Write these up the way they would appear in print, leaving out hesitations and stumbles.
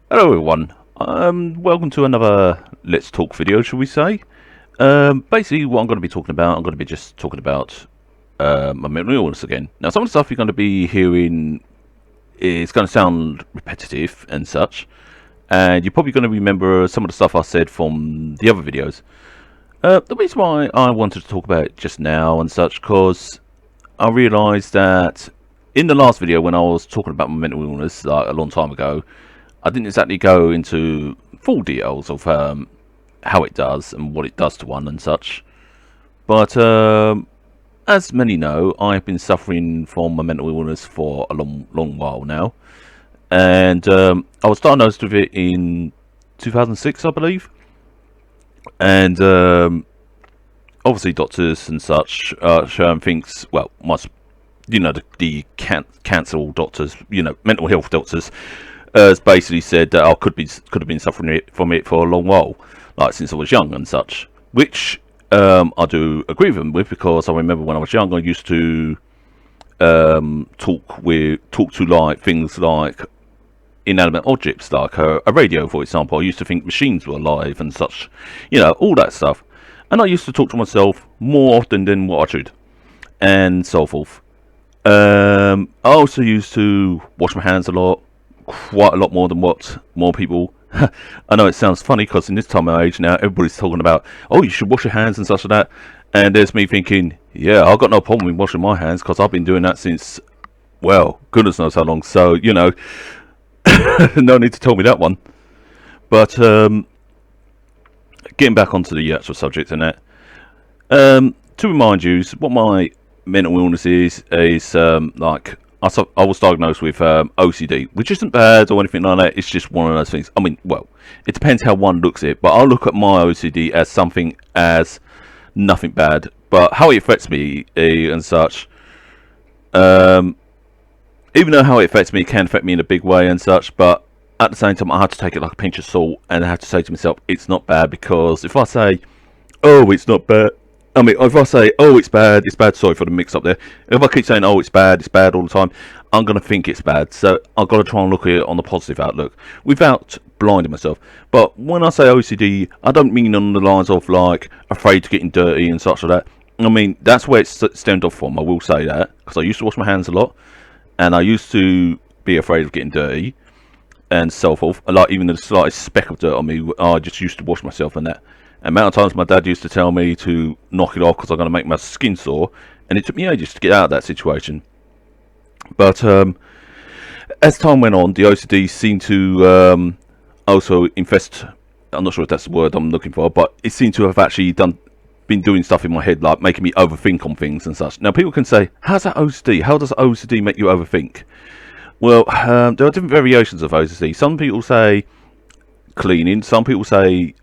Hello everyone, welcome to another Let's Talk video, shall we say. Basically what I'm going to be talking about, I'm going to be just talking about my mental illness again. Now some of the stuff you're going to be hearing is going to sound repetitive and such, and you're probably going to remember some of the stuff I said from the other videos. The reason why I wanted to talk about it just now and such, because I realised that in the last video when I was talking about my mental illness, like a long time ago, I didn't exactly go into full details of how it does and what it does to one and such. But as many know, I've been suffering from a mental illness for a long while now. And I was diagnosed with it in 2006, I believe. And obviously doctors and such, Sharon thinks, well, the cancer doctors, mental health doctors, has basically said that I could have been suffering from it for a long while, like since I was young and such. Which I do agree with them with, because I remember when I was young, I used to talk to like things like inanimate objects, like a radio, for example. I used to think machines were alive and such, all that stuff. And I used to talk to myself more often than what I should, and so forth. I also used to wash my hands a lot, quite a lot more than what more people. I know it sounds funny because in this time of age now, everybody's talking about, oh, you should wash your hands and such like that. And there's me thinking, yeah, I've got no problem with washing my hands because I've been doing that since, well, goodness knows how long. So, no need to tell me that one. But getting back onto the actual subject and that, to remind you, what my mental illness is like I was diagnosed with OCD, which isn't bad or anything like that. It's just one of those things. I mean, well, it depends how one looks at it, but I'll look at my OCD as something as nothing bad. But how it affects me and such, even though how it affects me can affect me in a big way and such, but at the same time, I have to take it like a pinch of salt, and I have to say to myself, it's not bad, because if I say, oh, it's not bad, I mean, if I say, oh, it's bad, sorry for the mix up there. If I keep saying, oh, it's bad all the time, I'm going to think it's bad. So I've got to try and look at it on the positive outlook without blinding myself. But when I say OCD, I don't mean on the lines of like afraid to getting dirty and such like that. I mean, that's where it's stemmed off from, I will say that, because I used to wash my hands a lot, and I used to be afraid of getting dirty and so forth. Like even the slightest speck of dirt on me, I just used to wash myself and that. Amount of times my dad used to tell me to knock it off because I'm going to make my skin sore, and it took me ages to get out of that situation. But as time went on, the OCD seemed to also infest. I'm not sure if that's the word I'm looking for, but it seemed to have actually been doing stuff in my head, like making me overthink on things and such. Now people can say, how's that OCD? How does OCD make you overthink? Well, there are different variations of OCD. Some people say cleaning, some people say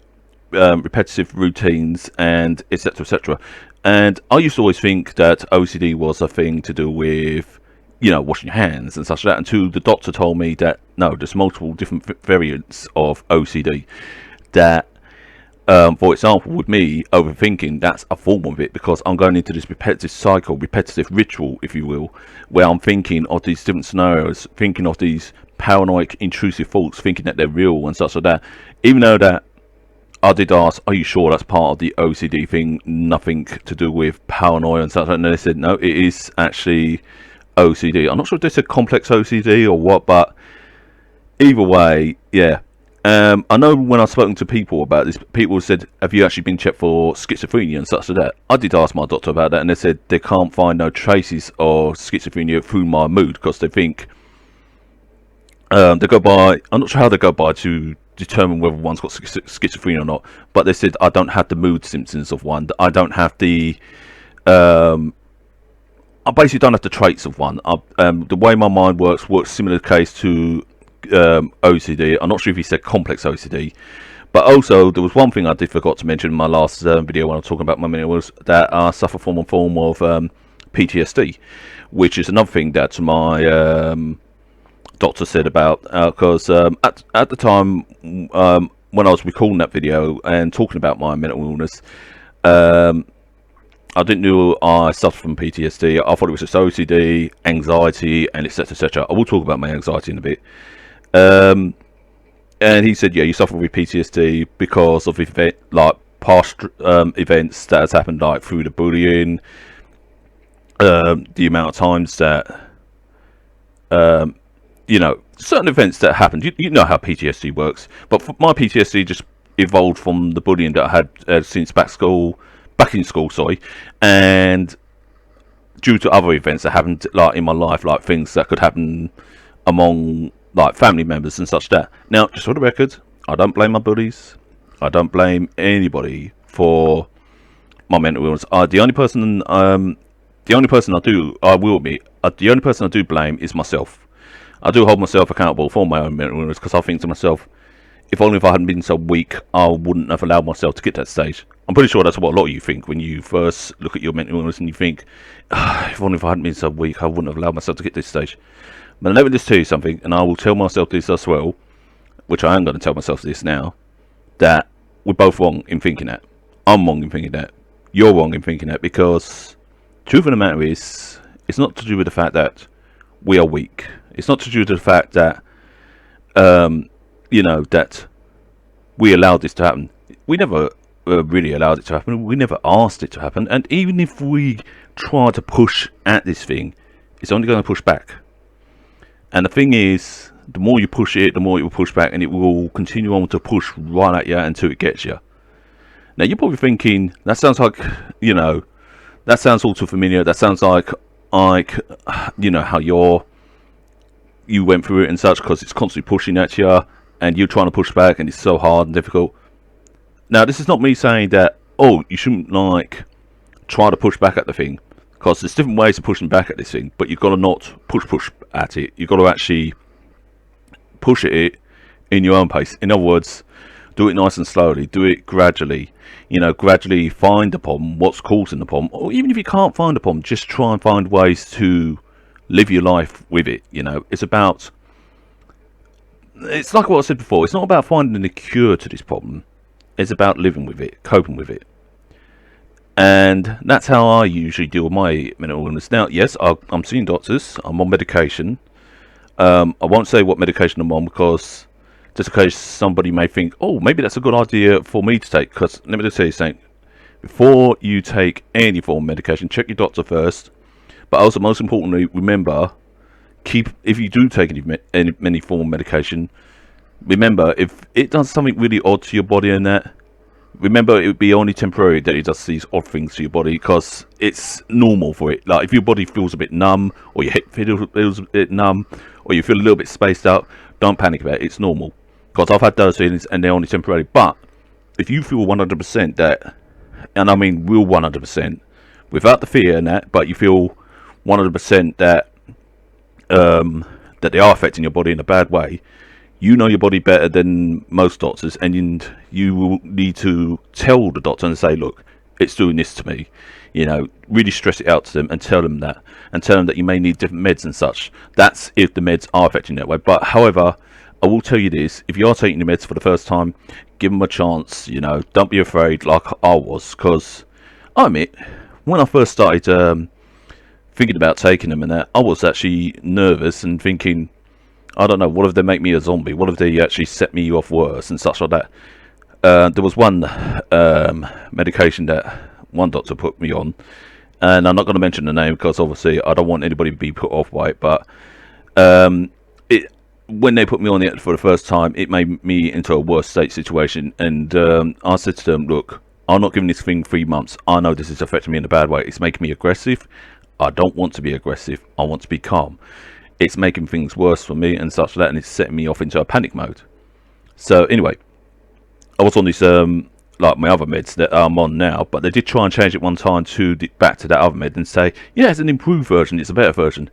repetitive routines, and etc, etc. And I used to always think that OCD was a thing to do with, washing your hands and such like that, until the doctor told me that no, there's multiple different variants of OCD. That for example, with me, overthinking, that's a form of it, because I'm going into this repetitive cycle, repetitive ritual, if you will, where I'm thinking of these different scenarios, thinking of these paranoid, intrusive thoughts, thinking that they're real and such like that. Even though that I did ask, are you sure that's part of the OCD thing, nothing to do with paranoia and such, and they said no, it is actually OCD. I'm not sure if they said complex OCD or what, but either way, yeah. I know when I've spoken to people about this, people said, have you actually been checked for schizophrenia and such like that? I did ask my doctor about that, and they said they can't find no traces of schizophrenia through my mood, because they think they go by, I'm not sure how they go by to determine whether one's got schizophrenia or not, but they said I don't have the mood symptoms of one. I don't have the I basically don't have the traits of one. The way my mind works similar case to OCD. I'm not sure if he said complex OCD, but also there was one thing I did forgot to mention in my last video when I was talking about my mental illness, that I suffer from a form of PTSD, which is another thing that my doctor said about, because at the time when I was recording that video and talking about my mental illness, I didn't know I suffered from PTSD. I thought it was just OCD, anxiety, and etc, etc. I will talk about my anxiety in a bit. And he said, yeah, you suffer with PTSD because of past events that has happened, like through the bullying, the amount of times that certain events that happened. You know how PTSD works, but my PTSD just evolved from the bullying that I had since back in school, sorry, and due to other events that happened like in my life, like things that could happen among like family members and such that. Now, just for the record, I don't blame my bullies. I don't blame anybody for my mental illness. The only person I will admit, the only person I do blame is myself. I do hold myself accountable for my own mental illness, because I think to myself, if only if I hadn't been so weak, I wouldn't have allowed myself to get to that stage. I'm pretty sure that's what a lot of you think when you first look at your mental illness and you think, if only if I hadn't been so weak, I wouldn't have allowed myself to get to this stage. But let me just tell you something, and I will tell myself this as well, which I am going to tell myself this now, that we're both wrong in thinking that. I'm wrong in thinking that. You're wrong in thinking that, because truth of the matter is, it's not to do with the fact that we are weak. It's not to do with the fact that, that we allowed this to happen. We never really allowed it to happen. We never asked it to happen. And even if we try to push at this thing, it's only going to push back. And the thing is, the more you push it, the more it will push back, and it will continue on to push right at you until it gets you. Now, you're probably thinking, that sounds like, that sounds all too familiar. That sounds like how you went through it and such, because it's constantly pushing at you, and you're trying to push back, and it's so hard and difficult. Now, this is not me saying that, you shouldn't, try to push back at the thing, because there's different ways of pushing back at this thing, but you've got to not push at it. You've got to actually push at it in your own pace. In other words, do it nice and slowly. Do it gradually. Gradually find the problem, what's causing the problem. Or even if you can't find the problem, just try and find ways to live your life with it. It's like what I said before. It's not about finding a cure to this problem. It's about living with it, coping with it. And that's how I usually deal with my mental illness. Now, yes, I'm seeing doctors. I'm on medication. I won't say what medication I'm on, because just in case somebody may think, maybe that's a good idea for me to take. Because let me just tell you something. Before you take any form of medication, check your doctor first. But also, most importantly, remember, if you do take any form of medication, remember, if it does something really odd to your body and that, remember, it would be only temporary that it does these odd things to your body, because it's normal for it. Like, if your body feels a bit numb, or your head feels a bit numb, or you feel a little bit spaced out, don't panic about it. It's normal. Because I've had those feelings, and they're only temporary. But if you feel 100% that, and I mean real 100%, without the fear and that, but you feel 100% that that they are affecting your body in a bad way, you know your body better than most doctors, and you will need to tell the doctor and say, look, it's doing this to me. Really stress it out to them and tell them that, you may need different meds and such. That's if the meds are affecting you that way. But however, I will tell you this: if you are taking the meds for the first time, give them a chance. Don't be afraid like I was, because I admit, when I first started thinking about taking them and that, I was actually nervous and thinking, I don't know, what if they make me a zombie? What if they actually set me off worse and such like that? There was one medication that one doctor put me on, and I'm not going to mention the name because obviously I don't want anybody to be put off by it, but when they put me on it for the first time, it made me into a worse state situation, and I said to them, look, I'm not giving this thing 3 months. I know this is affecting me in a bad way. It's making me aggressive. I don't want to be aggressive. I want to be calm. It's making things worse for me and such like that, and it's setting me off into a panic mode. So anyway, I was on this like my other meds that I'm on now, but they did try and change it one time back to that other med and say, yeah, it's an improved version, it's a better version.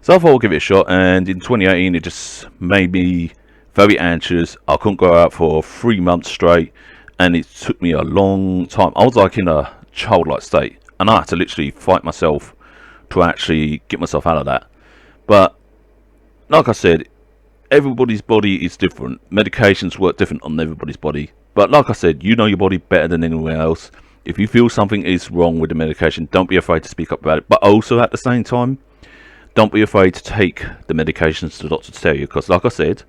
So I thought I'll give it a shot, and in 2018 it just made me very anxious. I couldn't go out for 3 months straight, and it took me a long time. I was like in a childlike state, and I had to literally fight myself to actually get myself out of that. But like I said, everybody's body is different. Medications work different on everybody's body. But like I said, you know your body better than anyone else. If you feel something is wrong with the medication, don't be afraid to speak up about it. But also at the same time, don't be afraid to take the medications the doctor tell you. Because like I said,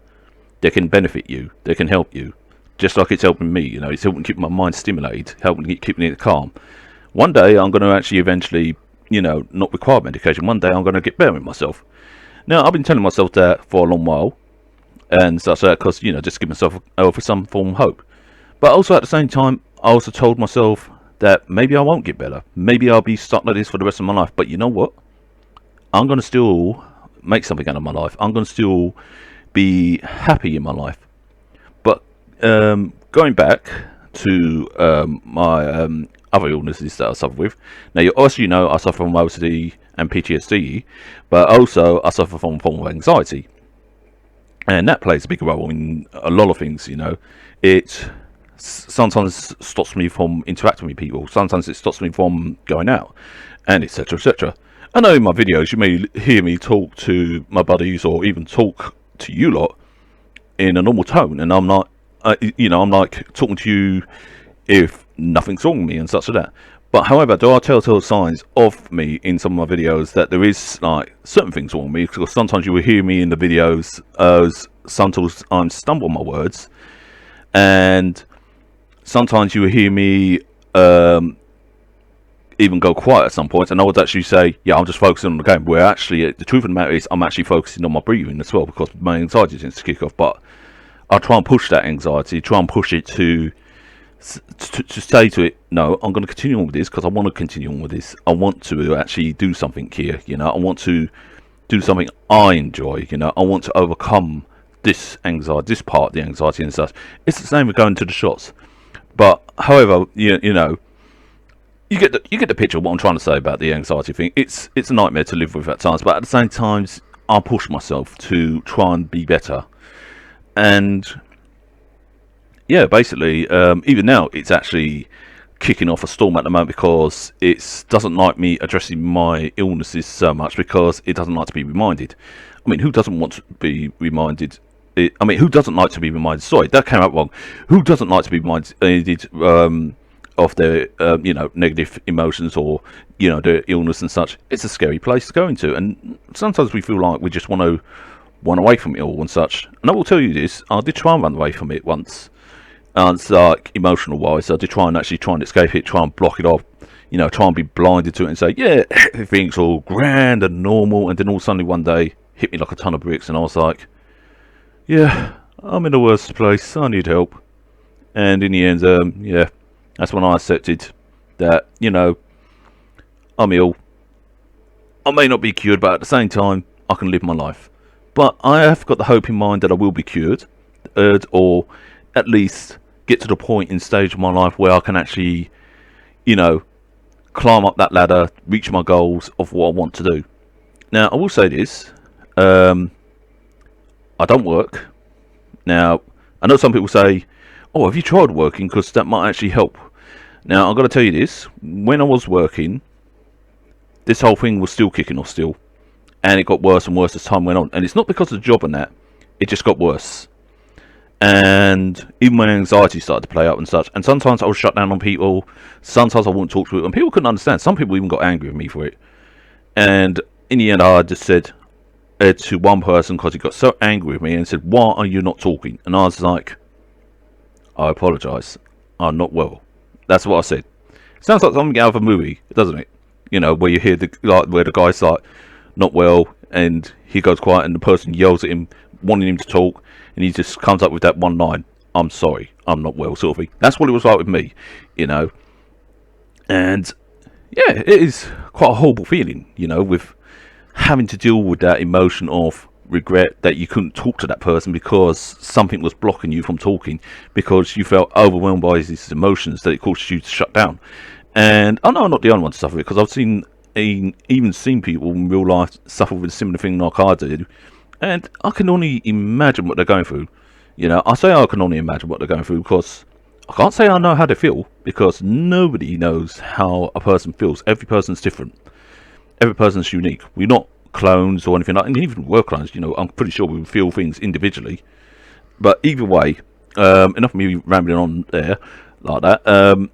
they can benefit you, they can help you, just like it's helping me. You know, it's helping keep my mind stimulated, helping keeping it calm. One day I'm going to actually eventually, you know, not require medication. One day I'm going to get better with myself. Now, I've been telling myself that for a long while, and such that, because, you know, just give myself for some form of hope. But also at the same time, I also told myself that maybe I won't get better. Maybe I'll be stuck like this for the rest of my life. But you know what? I'm going to still make something out of my life. I'm going to still be happy in my life. But going back to my other illnesses that I suffer with. Now, you know, I suffer from OCD and PTSD, but also I suffer from a form of anxiety. And that plays a big role in a lot of things, you know. It sometimes stops me from interacting with people. Sometimes it stops me from going out, and etc, etc. I know in my videos you may hear me talk to my buddies or even talk to you lot in a normal tone, and I'm not, you know, I'm like talking to you if nothing's wrong with me and such like that. But however, there are telltale signs of me in some of my videos that there is like certain things wrong with me, because sometimes you will hear me in the videos as sometimes I stumble on my words, and sometimes you will hear me even go quiet at some points, and I would actually say, yeah, I'm just focusing on the game, where actually the truth of the matter is I'm actually focusing on my breathing as well, because my anxiety tends to kick off. But I try and push that anxiety, try and push it to say to it, no, I'm going to continue on with this because I want to continue on with this. I want to actually do something here, you know. I want to do something I enjoy, you know. I want to overcome this anxiety, this part of the anxiety and such. It's the same with going to the shots. But however, you know, you get the picture of what I'm trying to say about the anxiety thing. It's a nightmare to live with at times, but at the same times I push myself to try and be better. And yeah, basically, even now, it's actually kicking off a storm at the moment, because it doesn't like me addressing my illnesses so much, because it doesn't like to be reminded. I mean, who doesn't want to be reminded? I mean, who doesn't like to be reminded? Sorry, that came out wrong. Who doesn't like to be reminded of their, you know, negative emotions, or, you know, their illness and such? It's a scary place to go into, and sometimes we feel like we just want to run away from it all and such. And I will tell you this: I did try and run away from it once. And it's like emotional wise, I did try and escape it, try and block it off, you know, try and be blinded to it and say, yeah, everything's all grand and normal. And then all suddenly one day hit me like a ton of bricks, and I was like, yeah, I'm in the worst place, I need help. And in the end, yeah, that's when I accepted that, you know, I'm ill. I may not be cured, but at the same time, I can live my life. But I have got the hope in mind that I will be cured, or at least get to the point in stage of my life where I can actually, you know, climb up that ladder, reach my goals of what I want to do. Now, I will say this, I don't work. Now, I know some people say, oh, have you tried working, because that might actually help. Now, I've got to tell you this, when I was working, this whole thing was still kicking off still, and it got worse and worse as time went on. And it's not because of the job and that, it just got worse. And even my anxiety started to play up and such. And sometimes I would shut down on people. Sometimes I wouldn't talk to people. And people couldn't understand. Some people even got angry with me for it. And in the end, I just said to one person, because he got so angry with me, and said, why are you not talking? And I was like, I apologise. I'm not well. That's what I said. Sounds like something out of a movie, doesn't it? You know, where you hear where the guy's like, not well, and he goes quiet, and the person yells at him, wanting him to talk. And he just comes up with that one line, I'm sorry, I'm not well, sort of thing. That's what it was like with me, you know. And yeah, it is quite a horrible feeling, you know, with having to deal with that emotion of regret that you couldn't talk to that person because something was blocking you from talking, because you felt overwhelmed by these emotions that it caused you to shut down. And I know I'm not the only one to suffer it, because I've even seen people in real life suffer with a similar thing like I did. And I can only imagine what they're going through. You know, I say I can only imagine what they're going through because I can't say I know how they feel, because nobody knows how a person feels. Every person's different. Every person's unique. We're not clones or anything like that. And even if we were clones, you know, I'm pretty sure we would feel things individually. But either way, enough of me rambling on there like that.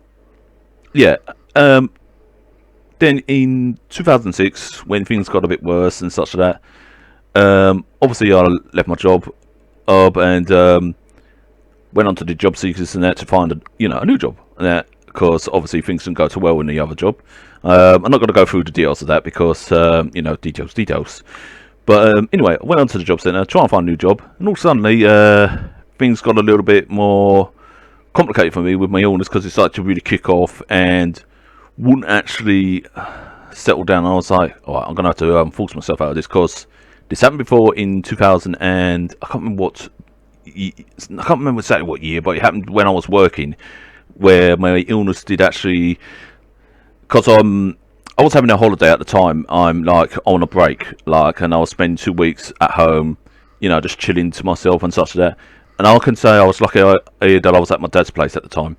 Yeah. Then in 2006, when things got a bit worse and such like that, obviously I left my job, up and went on to the job seekers and that to find a new job. And that, because obviously things didn't go too well in the other job. I'm not going to go through the details of that because details. But anyway, I went on to the job centre, trying to find a new job, and all suddenly things got a little bit more complicated for me with my illness because it started to really kick off and wouldn't actually settle down. I was like, all right, I'm going to have to force myself out of this because this happened before in 2000 and I can't remember exactly what year, but it happened when I was working, where my illness did actually, because I was having a holiday at the time. I'm like on a break, and I was spending 2 weeks at home, just chilling to myself and such like that. And I can say I was lucky that I was at my dad's place at the time.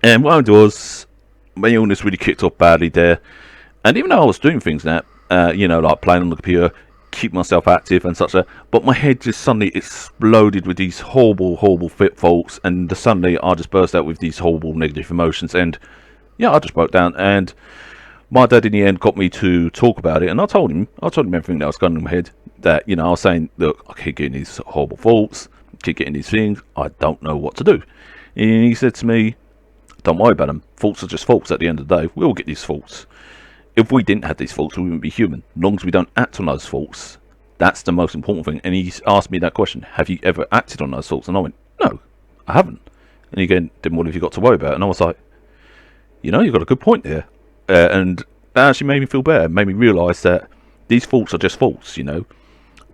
And what I did was, my illness really kicked off badly there. And even though I was doing things that, like playing on the computer, keep myself active and such like that, but my head just suddenly exploded with these horrible, horrible fit faults. And suddenly I just burst out with these horrible negative emotions. And yeah, I just broke down. And my dad in the end got me to talk about it, and I told him everything that was going on in my head. That I was saying, look, I keep getting these horrible thoughts, keep getting these things. I don't know what to do. And he said to me, "Don't worry about them. Thoughts are just thoughts. At the end of the day, we all get these thoughts. If we didn't have these thoughts, we wouldn't be human. As long as we don't act on those thoughts, that's the most important thing." And he asked me that question: "Have you ever acted on those thoughts?" And I went, "No, I haven't." And he again, "Then what have you got to worry about?" And I was like, you've got a good point there. And that actually made me feel better, made me realise that these thoughts are just thoughts,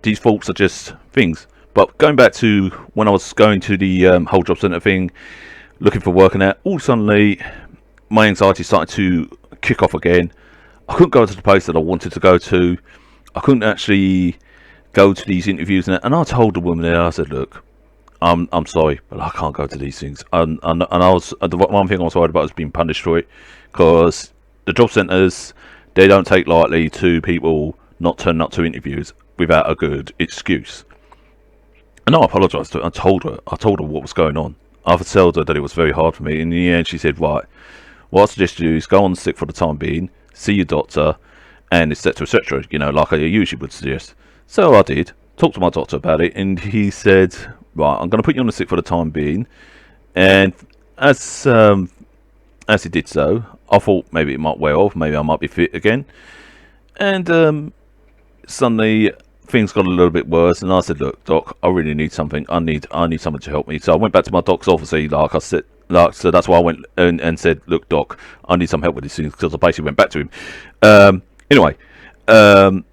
These thoughts are just things. But going back to when I was going to the whole job centre thing, looking for work and that, all suddenly my anxiety started to kick off again. I couldn't go to the place that I wanted to go to. I couldn't actually go to these interviews and that. And I told the woman there, I said, look, I'm sorry, but I can't go to these things. And I was, the one thing I was worried about was being punished for it, because the job centres, they don't take lightly to people not turning up to interviews without a good excuse. And I apologised to her. I told her what was going on. I told her that it was very hard for me. In the end, she said, right, what I suggest you do is go on sick for the time being, see your doctor, and etc, etc, like I usually would suggest. So I did, talked to my doctor about it, and he said, right, I'm going to put you on the sick for the time being. And as he did so, I thought maybe it might wear off, maybe I might be fit again. And suddenly things got a little bit worse, and I said, look, doc, I really need something. I need someone to help me. So I went back to my doc's office, like I said, so that's why I went and said, look, doc, I need some help with these things, because I basically went back to him. Anyway, and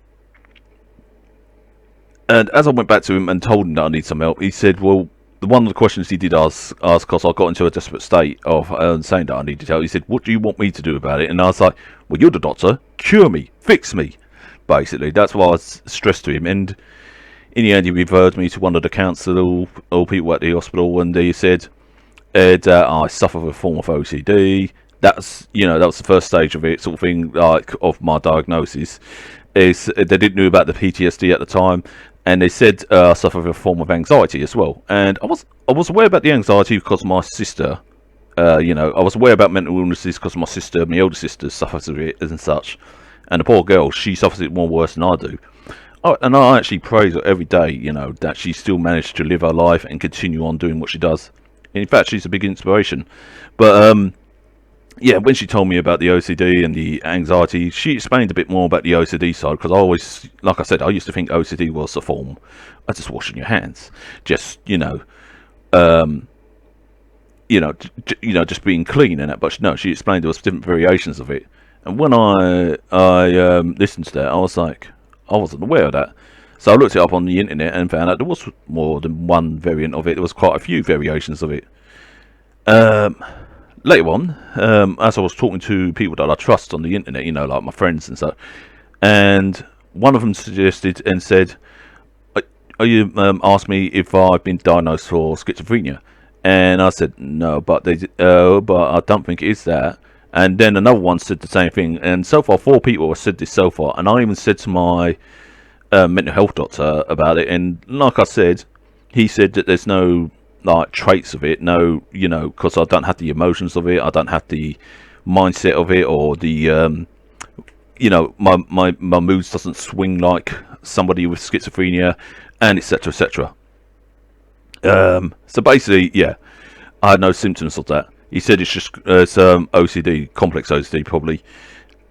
as I went back to him and told him that I need some help, he said, well, one of the questions he did ask, because I got into a desperate state of saying that I needed help, he said, what do you want me to do about it? And I was like, well, you're the doctor, cure me, fix me, basically. That's what I stressed to him. And in the end, he referred me to one of the counsellor or people at the hospital, and they said, I suffer with a form of OCD. That's, that was the first stage of it, sort of thing, like, of my diagnosis. They didn't know about the PTSD at the time. And they said I suffer with a form of anxiety as well. And I was aware about the anxiety because my sister, I was aware about mental illnesses because my sister, my older sister, suffers with it and such. And the poor girl, she suffers it more worse than I do. And I actually praise her every day, that she still managed to live her life and continue on doing what she does. In fact, she's a big inspiration. But yeah, when she told me about the OCD and the anxiety, she explained a bit more about the OCD side, because I always, like I said, I used to think OCD was a form of just washing your hands, just just being clean and that. But no, she explained there was different variations of it. And when I listened to that, I was like, I wasn't aware of that. So I looked it up on the internet and found out there was more than one variant of it. There was quite a few variations of it. Later on, as I was talking to people that I trust on the internet, like my friends and stuff, and one of them suggested and said, you asked me if I've been diagnosed for schizophrenia, and I said no, but I don't think it is that. And then another one said the same thing, and so far 4 people have said this so far, and I even said to my mental health doctor about it, and like I said, he said that there's no like traits of it, no, because I don't have the emotions of it, I don't have the mindset of it, or the my moods doesn't swing like somebody with schizophrenia, and etc, etc. So basically, yeah, I had no symptoms of that. He said it's just OCD, complex OCD probably.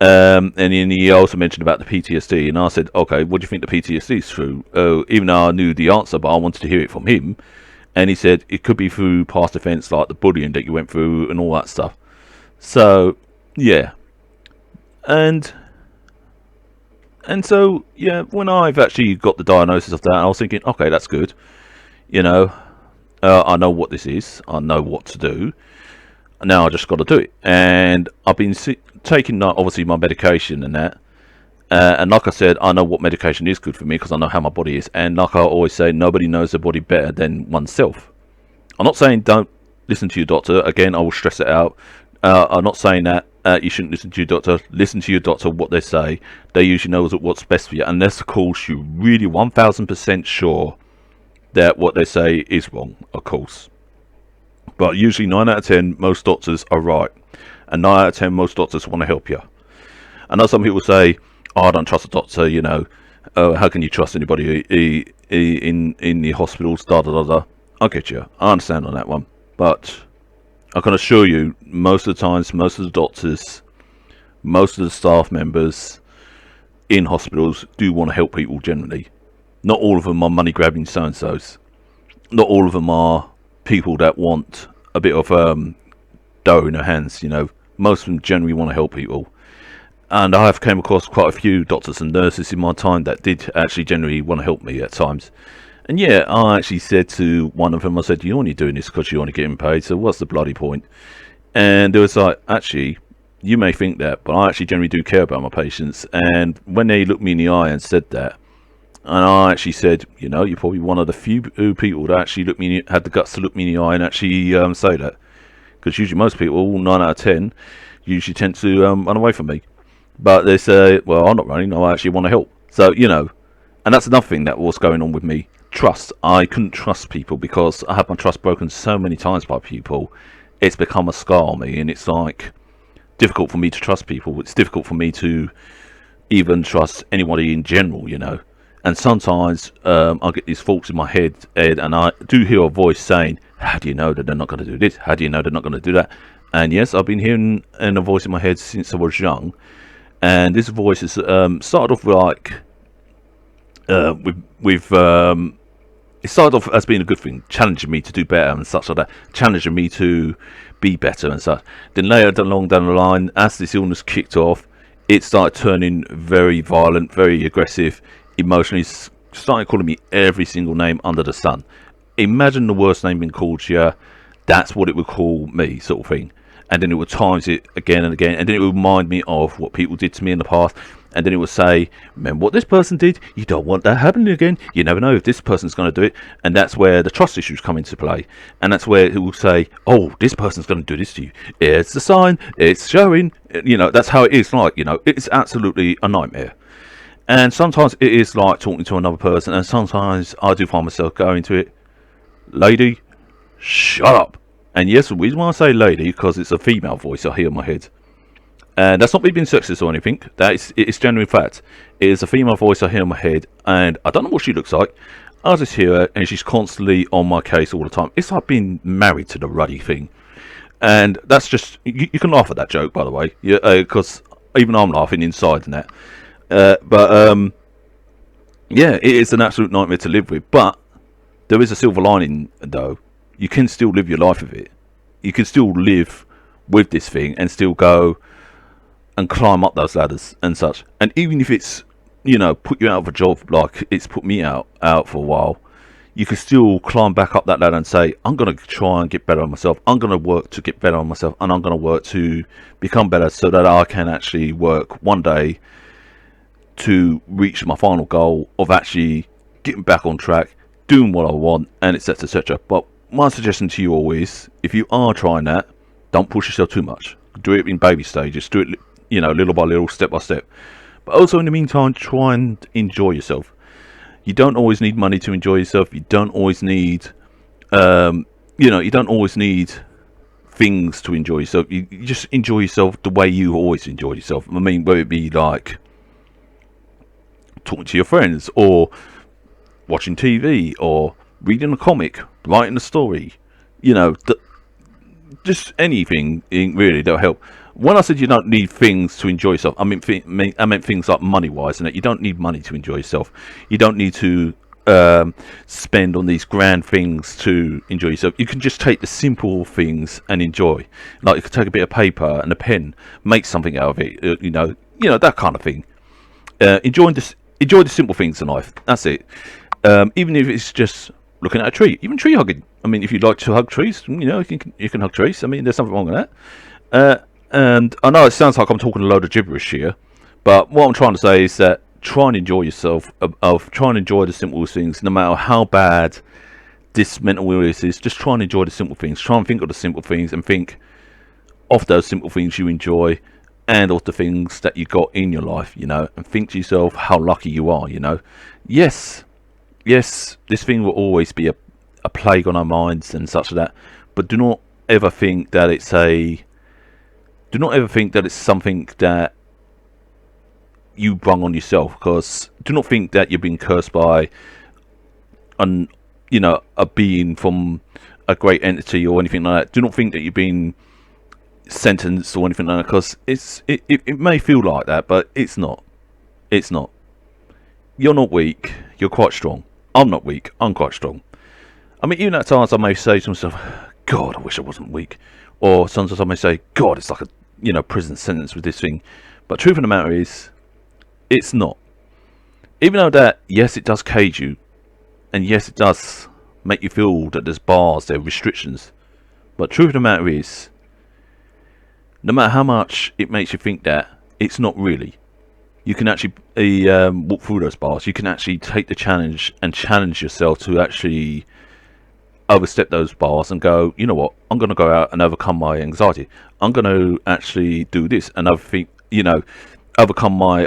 And then he also mentioned about the PTSD, and I said, okay, what do you think the PTSD is through? Even though I knew the answer, but I wanted to hear it from him. And he said it could be through past events like the bullying that you went through and all that stuff. So, yeah. And so, yeah, when I've actually got the diagnosis of that, I was thinking, okay, that's good. You know, I know what this is. I know what to do. Now I just got to do it. And I've been taking, obviously, my medication and that. And like I said, I know what medication is good for me because I know how my body is. And like I always say, nobody knows the body better than oneself. I'm not saying don't listen to your doctor. Again, I will stress it out. I'm not saying that you shouldn't listen to your doctor. Listen to your doctor, what they say. They usually know what's best for you. Unless, of course, you're really 1000% sure that what they say is wrong, of course. But usually 9 out of 10, most doctors are right. And 9 out of 10, most doctors want to help you. I know some people say, oh, I don't trust a doctor, you know. How can you trust anybody in the hospitals, da da da da. I get you. I understand on that one. But I can assure you, most of the times, most of the doctors, most of the staff members in hospitals do want to help people generally. Not all of them are money-grabbing so-and-sos. Not all of them are people that want a bit of dough in their hands, you know. Most of them generally want to help people. And I have came across quite a few doctors and nurses in my time that did actually generally want to help me at times. And yeah, I actually said to one of them, I said, you're only doing this because you want to get paid, so what's the bloody point? And they was like, actually, you may think that, but I actually generally do care about my patients. And when they looked me in the eye and said that, and I actually said, you know, you're probably one of the few people that actually had the guts to look me in the eye and actually say that. Because usually most people, 9 out of 10, usually tend to run away from me. But they say, well, I'm not running, I actually want to help. So, you know, and that's another thing that was going on with me. Trust. I couldn't trust people because I had my trust broken so many times by people. It's become a scar on me, and it's like difficult for me to trust people. It's difficult for me to even trust anybody in general, you know. And sometimes I get these thoughts in my head, and I do hear a voice saying, how do you know that they're not going to do this? How do you know they're not going to do that? And yes, I've been hearing a voice in my head since I was young. And this voice is started off like it started off as being a good thing, challenging me to do better and such like that, challenging me to be better and such. Then later along down the line, as this illness kicked off, it started turning very violent, very aggressive, emotionally, started calling me every single name under the sun. Imagine the worst name being called to you. That's what it would call me, sort of thing. And then it would times it again and again, and then it would remind me of what people did to me in the past, and then it would say, remember what this person did? You don't want that happening again. You never know if this person's going to do it. And that's where the trust issues come into play. And that's where it will say, oh, this person's going to do this to you. It's the sign, it's showing. You know, that's how it is like, you know, it's absolutely a nightmare. And sometimes it is like talking to another person, and sometimes I do find myself going to it, lady, shut up. And yes, the reason why I say lady, because it's a female voice I hear in my head. And that's not me being sexist or anything. It's genuine fact. It is a female voice I hear in my head, and I don't know what she looks like. I just hear her, and she's constantly on my case all the time. It's like being married to the ruddy thing. And that's just, you can laugh at that joke, by the way, because even I'm laughing inside and that. Yeah, it is an absolute nightmare to live with. But there is a silver lining, though. You can still live your life with it. You can still live with this thing and still go and climb up those ladders and such. And even if it's, you know, put you out of a job like it's put me out for a while, you can still climb back up that ladder and say, I'm going to try and get better on myself. I'm going to work to get better on myself, and I'm going to work to become better so that I can actually work one day to reach my final goal of actually getting back on track, doing what I want, and etc, etc. But my suggestion to you always, if you are trying that, don't push yourself too much. Do it in baby stages. Do it, you know, little by little, step by step. But also in the meantime, try and enjoy yourself. You don't always need money to enjoy yourself. You don't always need, you don't always need things to enjoy yourself. You just enjoy yourself the way you always enjoy yourself. I mean, whether it be like talking to your friends, or watching TV, or reading a comic, writing a story, you know, just anything really that'll help. When I said you don't need things to enjoy yourself, I meant things like money wise, and that you don't need money to enjoy yourself. You don't need to spend on these grand things to enjoy yourself. You can just take the simple things and enjoy. Like you could take a bit of paper and a pen, make something out of it. You know that kind of thing. Enjoy the simple things in life. That's it. Even if it's just looking at a tree, even tree hugging. I mean, if you'd like to hug trees, you know, you can hug trees. I mean, there's nothing wrong with that. And I know it sounds like I'm talking a load of gibberish here, but what I'm trying to say is that try and enjoy yourself. Try and enjoy the simple things, no matter how bad this mental illness is. Just try and enjoy the simple things. Try and think of the simple things and think of those simple things you enjoy and of the things that you got in your life, you know, and think to yourself how lucky you are, you know. Yes, this thing will always be a plague on our minds and such as that, but do not ever think that it's something that you brung on yourself, because do not think that you're being cursed by a being from a great entity or anything like that. Do not think that you're being sentenced or anything like that, because it may feel like that, but it's not. You're not weak, you're quite strong. I'm not weak, I'm quite strong. I mean, even at times I may say to myself, God, I wish I wasn't weak. Or sometimes I may say, God, it's like a prison sentence with this thing. But truth of the matter is, it's not. Even though that, yes, it does cage you, and yes, it does make you feel that there's bars, there are restrictions. But truth of the matter is, no matter how much it makes you think that, it's not really. You can actually walk through those bars. You can actually take the challenge and challenge yourself to actually overstep those bars and go, you know what, I'm going to go out and overcome my anxiety. I'm going to actually do this and overcome my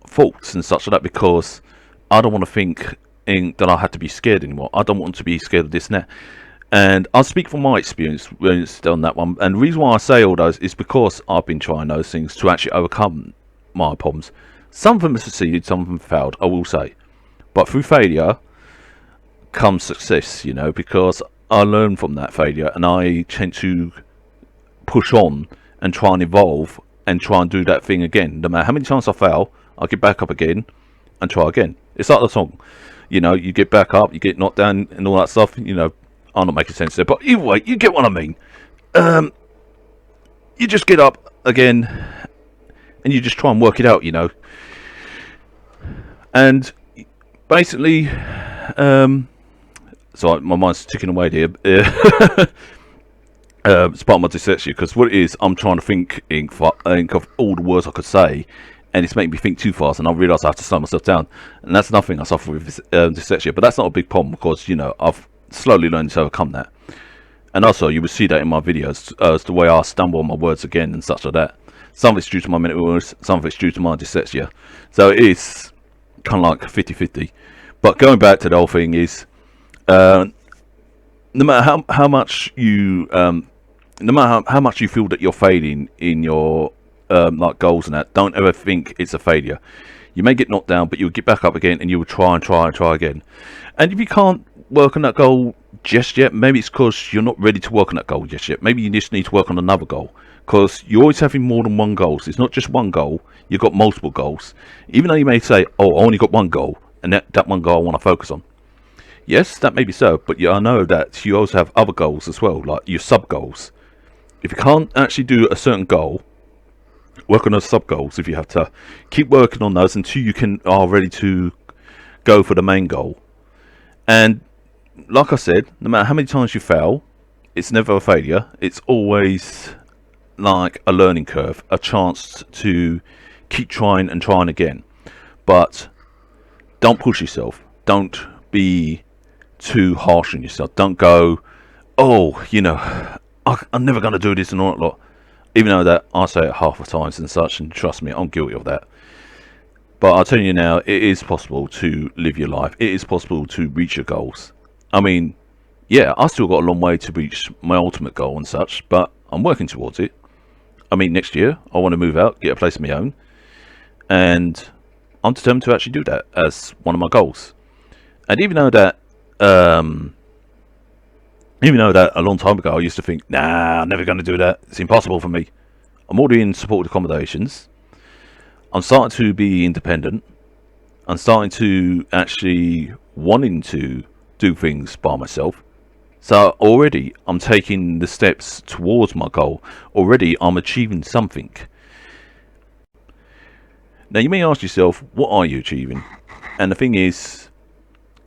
faults and such like that, because I don't want to think that I have to be scared anymore. I don't want to be scared of this and that. And I'll speak from my experience on that one. And the reason why I say all those is because I've been trying those things to actually overcome my problems. Some of them have succeeded, some of them failed, I will say. But through failure comes success, you know, because I learn from that failure and I tend to push on and try and evolve and try and do that thing again. No matter how many times I fail, I'll get back up again and try again. It's like the song, you know, you get back up, you get knocked down and all that stuff, you know. I'm not making sense there, but either way, you get what I mean. You just get up again and you just try and work it out, you know. And basically, so my mind's ticking away there. It's part of my dyslexia, because what it is, I'm trying to think of all the words I could say, and it's making me think too fast, and I realise I have to slow myself down. And that's nothing I suffer with dyslexia, but that's not a big problem, because, you know, I've slowly learned to overcome that. And also, you will see that in my videos, as the way I stumble on my words again and such like that. Some of it's due to my mental illness, some of it's due to my dyslexia. So it is kind of like 50-50. But going back to the whole thing is, no matter how much you, no matter how much you feel that you're failing in your like goals and that, don't ever think it's a failure. You may get knocked down, but you'll get back up again, and you will try again. And if you can't work on that goal just yet, maybe it's because you're not ready to work on that goal just yet. Maybe you just need to work on another goal, because you're always having more than one goal. So it's not just one goal, you've got multiple goals. Even though you may say, oh, I only got one goal, and that one goal I want to focus on. Yes, that may be so, but I know that you also have other goals as well, like your sub goals. If you can't actually do a certain goal, work on those sub goals. If you have to, keep working on those until you are ready to go for the main goal. And like I said, no matter how many times you fail, it's never a failure. It's always like a learning curve, a chance to keep trying and trying again. But don't push yourself. Don't be too harsh on yourself. Don't go, oh, you know, I'm never going to do this and all that lot. Even though that I say it half the times and such, and trust me, I'm guilty of that. But I'll tell you now, it is possible to live your life. It is possible to reach your goals. I mean, yeah, I still got a long way to reach my ultimate goal and such, but I'm working towards it. I mean, next year, I want to move out, get a place of my own, and I'm determined to actually do that as one of my goals. And even though that Even though that a long time ago I used to think, nah, I'm never going to do that. It's impossible for me. I'm already in supported accommodations. I'm starting to be independent. I'm starting to actually wanting to do things by myself. So already I'm taking the steps towards my goal. Already I'm achieving something. Now you may ask yourself, what are you achieving? And the thing is,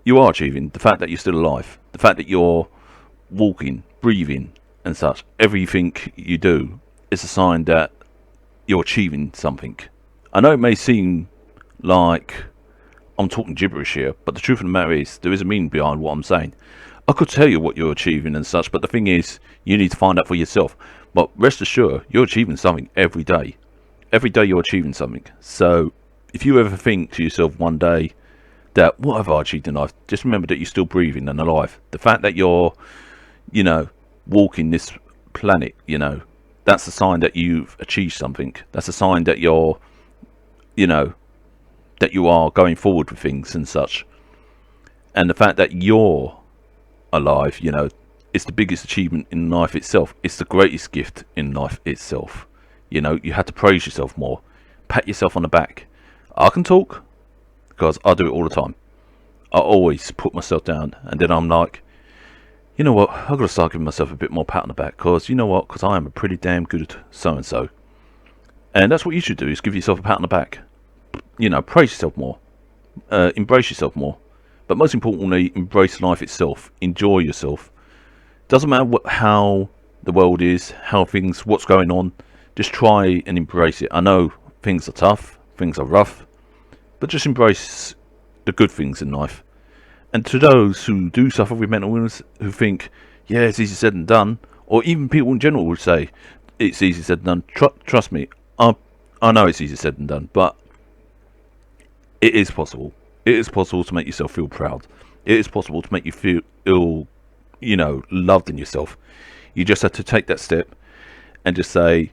you are achieving the fact that you're still alive. The fact that you're walking, breathing and such. Everything you do is a sign that you're achieving something. I know it may seem like I'm talking gibberish here, but the truth of the matter is there is a meaning behind what I'm saying. I could tell you what you're achieving and such, but the thing is, you need to find out for yourself. But rest assured, you're achieving something every day. Every day you're achieving something. So if you ever think to yourself one day that, what have I achieved in life? Just remember that you're still breathing and alive. The fact that you're, walking this planet, that's a sign that you've achieved something. That's a sign that you're, that you are going forward with things and such. And the fact that you're alive, it's the biggest achievement in life itself. It's the greatest gift in life itself. You have to praise yourself more. Pat yourself on the back. I can talk because I do it all the time. I always put myself down and then I'm like, you know what, I've got to start giving myself a bit more pat on the back because you know what, because I am a pretty damn good so-and-so. And that's what you should do, is give yourself a pat on the back. Praise yourself more. Embrace yourself more. But most importantly, embrace life itself. Enjoy yourself. Doesn't matter how the world is, what's going on. Just try and embrace it. I know things are tough, things are rough, but just embrace the good things in life. And to those who do suffer with mental illness, who think, yeah, it's easy said than done, or even people in general would say, it's easy said than done. Trust me, I know it's easy said than done, but it is possible. It is possible to make yourself feel proud. It is possible to make you feel, loved in yourself. You just have to take that step and just say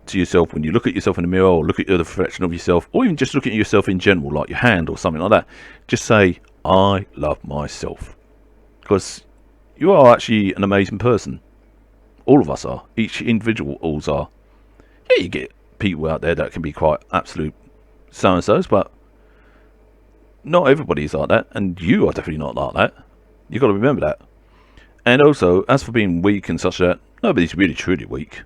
to yourself, when you look at yourself in the mirror or look at the reflection of yourself, or even just look at yourself in general, like your hand or something like that, just say, I love myself. Because you are actually an amazing person. All of us are. Each individual alls are. Yeah, you get people out there that can be quite absolute so-and-sos, but not everybody is like that, and you are definitely not like that. You've got to remember that. And also, as for being weak and such that, nobody's really truly weak.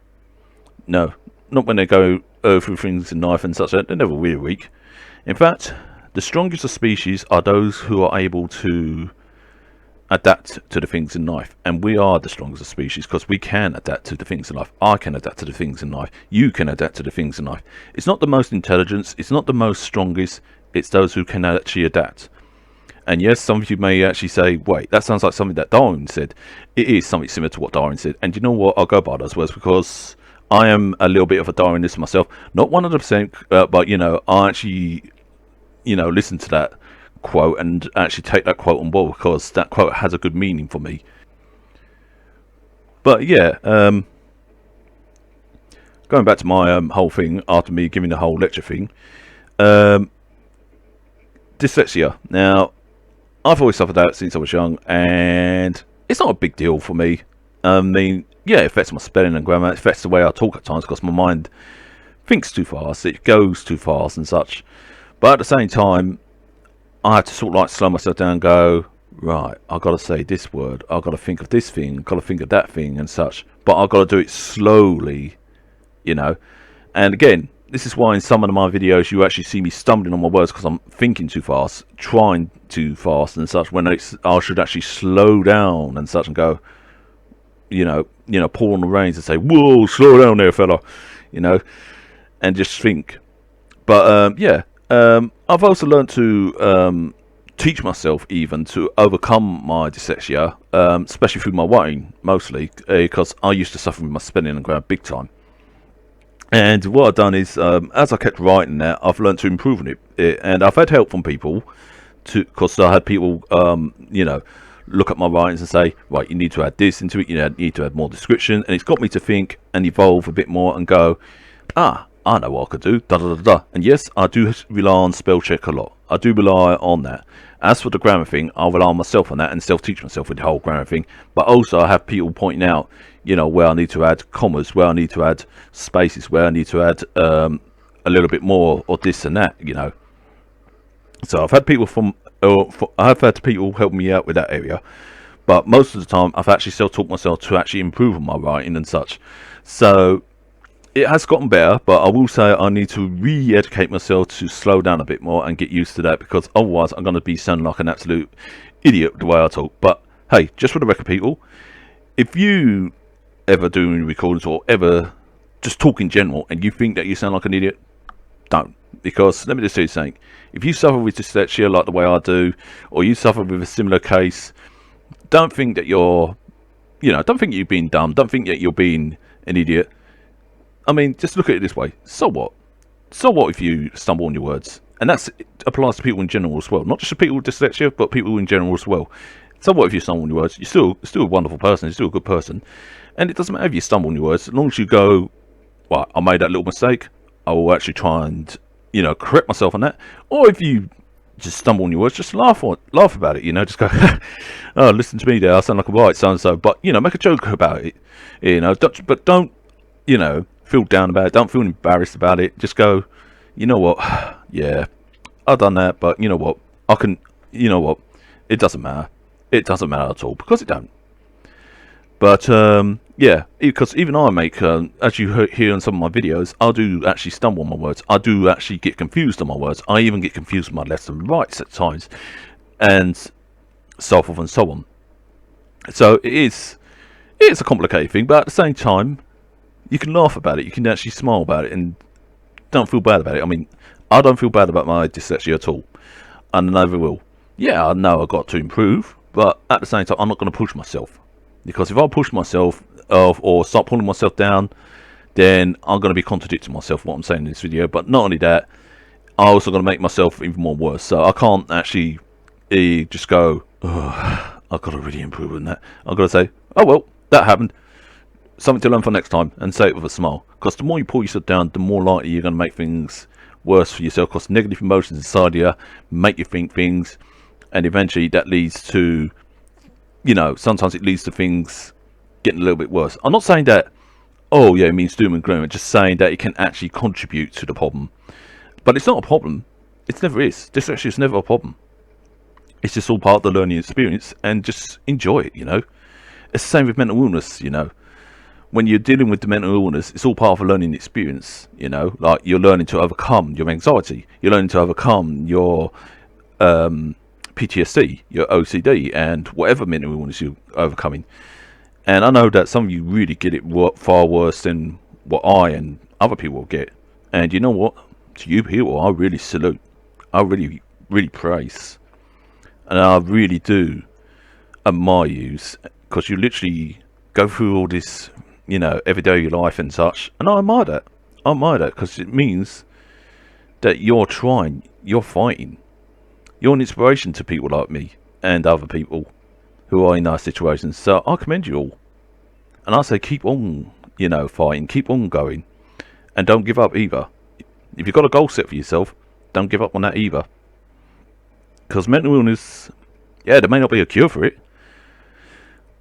No, not when they go through things in life and such that, they're never really weak. In fact, the strongest of species are those who are able to adapt to the things in life. And we are the strongest of species because we can adapt to the things in life. I can adapt to the things in life. You can adapt to the things in life. It's not the most intelligent, it's not the most strongest, it's those who can actually adapt. And yes, some of you may actually say, wait, that sounds like something that Darwin said. It is something similar to what Darwin said. And you know what? I'll go by those words because I am a little bit of a Darwinist myself. Not 100%, but, I actually, listen to that quote and actually take that quote on board because that quote has a good meaning for me. But yeah, going back to my whole thing after me giving the whole lecture thing, dyslexia. Now, I've always suffered that since I was young, and it's not a big deal for me. I mean, yeah, it affects my spelling and grammar. It affects the way I talk at times because my mind thinks too fast. It goes too fast and such. But at the same time, I have to sort of like slow myself down and go, right, I've got to say this word. I've got to think of this thing. I've got to think of that thing and such. But I've got to do it slowly, And again, this is why in some of my videos you actually see me stumbling on my words because I'm thinking too fast, trying too fast and such, when I should actually slow down and such and go, pull on the reins and say, whoa, slow down there, fella, and just think. But I've also learned to teach myself even to overcome my dyslexia, especially through my writing mostly, because I used to suffer with my spelling and grammar big time. And what I've done is, as I kept writing that, I've learned to improve on it. And I've had help from people, because I had people, look at my writings and say, right, you need to add this into it, you need to add more description. And it's got me to think and evolve a bit more and go, I know what I could do, da da da da. And yes, I do rely on spell check a lot. I do rely on that. As for the grammar thing, I'll rely on myself on that and self-teach myself with the whole grammar thing. But also, I have people pointing out, you know, where I need to add commas, where I need to add spaces, where I need to add a little bit more or this and that, you know. So I've had people I've had people help me out with that area. But most of the time, I've actually self-taught myself to actually improve on my writing and such. So it has gotten better, but I will say I need to re-educate myself to slow down a bit more and get used to that, because otherwise I'm going to be sounding like an absolute idiot the way I talk. But hey, just for the record, people, if you ever do recordings or ever just talk in general and you think that you sound like an idiot, don't. Because let me just say something. If you suffer with dyslexia like the way I do, or you suffer with a similar case, don't think that don't think you're being dumb. Don't think that you're being an idiot. I mean, just look at it this way. So what? So what if you stumble on your words? And it applies to people in general as well. Not just to people with dyslexia, but people in general as well. So what if you stumble on your words? You're still a wonderful person. You're still a good person. And it doesn't matter if you stumble on your words. As long as you go, well, I made that little mistake, I will actually try and, correct myself on that. Or if you just stumble on your words, just laugh about it, just go, oh, listen to me there, I sound like a white so-and-so. But, make a joke about it, but don't, feel down about it. Don't feel embarrassed about it. Just go, you know what, yeah, I've done that, but you know what, it doesn't matter. It doesn't matter at all, because it don't. But, yeah, because even I make, as you hear in some of my videos, I do actually stumble on my words. I do actually get confused on my words. I even get confused with my lefts and rights at times, and so forth and so on. So it is a complicated thing, but at the same time, you can laugh about it. You can actually smile about it, and don't feel bad about it. I mean, I don't feel bad about my dyslexia at all, and I never will. Yeah, I know I've got to improve, but at the same time, I'm not going to push myself. Because if I push myself or start pulling myself down, then I'm going to be contradicting myself what I'm saying in this video. But not only that, I'm also going to make myself even more worse. So I can't actually just go, oh, I've got to really improve on that. I've got to say, oh well, that happened. Something to learn for next time, and say it with a smile. Because the more you pull yourself down, the more likely you're going to make things worse for yourself. Because negative emotions inside you make you think things, and eventually that leads to, sometimes it leads to things getting a little bit worse. I'm not saying that, oh yeah, it means doom and gloom. I'm just saying that it can actually contribute to the problem. But it's not a problem. It never is. Dyslexia is never a problem. It's just all part of the learning experience, and just enjoy it, It's the same with mental illness, When you're dealing with the mental illness, it's all part of a learning experience, Like you're learning to overcome your anxiety. You're learning to overcome your PTSD, your OCD, and whatever mental illness you're overcoming. And I know that some of you really get it far worse than what I and other people get. And you know what? To you people, I really salute. I really, really praise. And I really do admire you, because you literally go through all this, everyday life and such. And I admire that. I admire that, because it means that you're trying, you're fighting. You're an inspiration to people like me and other people who are in our situations. So I commend you all. And I say keep on, fighting. Keep on going. And don't give up either. If you've got a goal set for yourself, don't give up on that either. Because mental illness, yeah, there may not be a cure for it.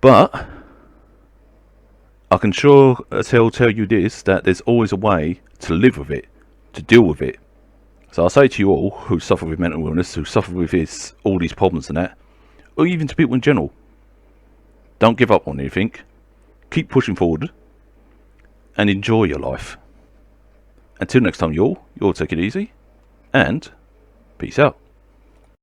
But I can sure as hell tell you this, that there's always a way to live with it, to deal with it. So I say to you all who suffer with mental illness, who suffer with all these problems and that, or even to people in general, don't give up on anything. Keep pushing forward and enjoy your life. Until next time, you all take it easy, and peace out.